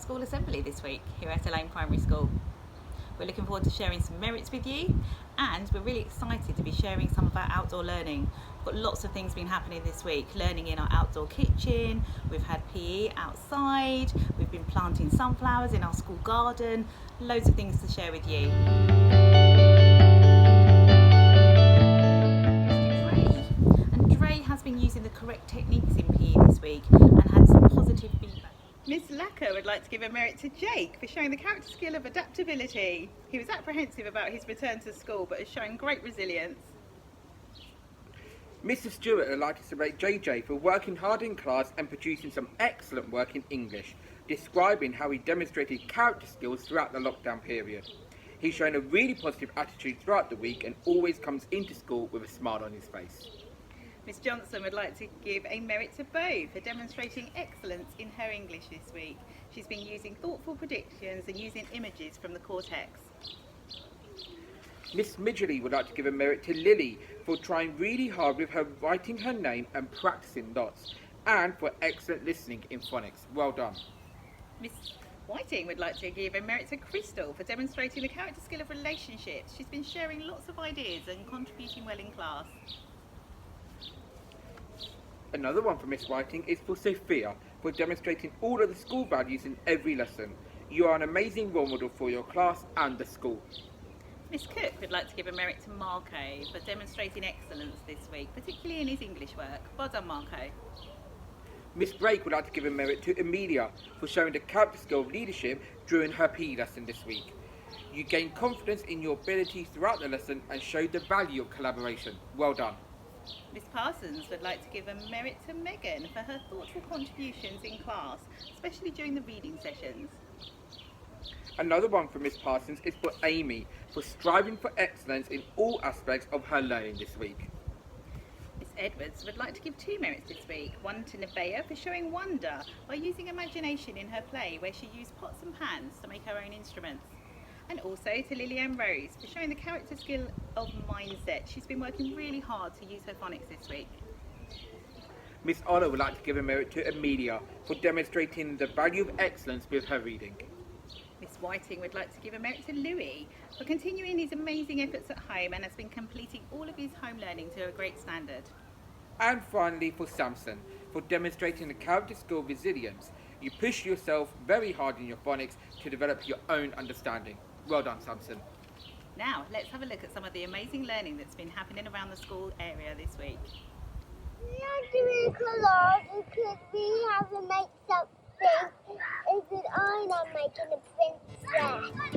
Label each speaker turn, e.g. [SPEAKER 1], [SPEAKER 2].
[SPEAKER 1] school assembly this week here at Elaine Primary School. We're looking forward to sharing some merits with you, and we're really excited to be sharing some of our outdoor learning. We've got lots of things been happening this week, learning in our outdoor kitchen, we've had PE outside, we've been planting sunflowers in our school garden, loads of things to share with you. Dre has been using the correct techniques in PE this week and had some positive feedback. Miss Lacker would like to give a merit to Jake for showing the character skill of adaptability. He was apprehensive about his return to school but has shown great resilience.
[SPEAKER 2] Mrs. Stewart would like to celebrate JJ for working hard in class and producing some excellent work in English, describing how he demonstrated character skills throughout the lockdown period. He's shown a really positive attitude throughout the week and always comes into school with a smile on his face.
[SPEAKER 1] Miss Johnson would like to give a merit to Bo for demonstrating excellence in her English this week. She's been using thoughtful predictions and using images from the cortex.
[SPEAKER 2] Miss Midgley would like to give a merit to Lily for trying really hard with her writing her name and practicing lots, and for excellent listening in phonics. Well done.
[SPEAKER 1] Miss Whiting would like to give a merit to Crystal for demonstrating the character skill of relationships. She's been sharing lots of ideas and contributing well in class.
[SPEAKER 2] Another one for Miss Whiting is for Sophia for demonstrating all of the school values in every lesson. You are an amazing role model for your class and the school.
[SPEAKER 1] Miss Cook would like to give a merit to Marco for demonstrating excellence this week, particularly in his English work. Well done, Marco.
[SPEAKER 2] Miss Brake would like to give a merit to Amelia for showing the character skill of leadership during her PE lesson this week. You gained confidence in your abilities throughout the lesson and showed the value of collaboration. Well done.
[SPEAKER 1] Miss Parsons would like to give a merit to Megan for her thoughtful contributions in class, especially during the reading sessions.
[SPEAKER 2] Another one from Miss Parsons is for Amy for striving for excellence in all aspects of her learning this week.
[SPEAKER 1] Miss Edwards would like to give 2 merits this week, one to Nevaeh for showing wonder by using imagination in her play where she used pots and pans to make her own instruments. And also to Lillian Rose for showing the character skill of mindset. She's been working really hard to use her phonics this week.
[SPEAKER 2] Miss Ola would like to give a merit to Amelia for demonstrating the value of excellence with her reading.
[SPEAKER 1] Miss Whiting would like to give a merit to Louis for continuing his amazing efforts at home and has been completing all of his home learning to a great standard.
[SPEAKER 2] And finally for Samson for demonstrating the character skill of resilience. You push yourself very hard in your phonics to develop your own understanding. Well done, Samson.
[SPEAKER 1] Now, let's have a look at some of the amazing learning that's been happening around the school area this week.
[SPEAKER 3] We are doing collage because we have to make something. Is it I'm making a princess.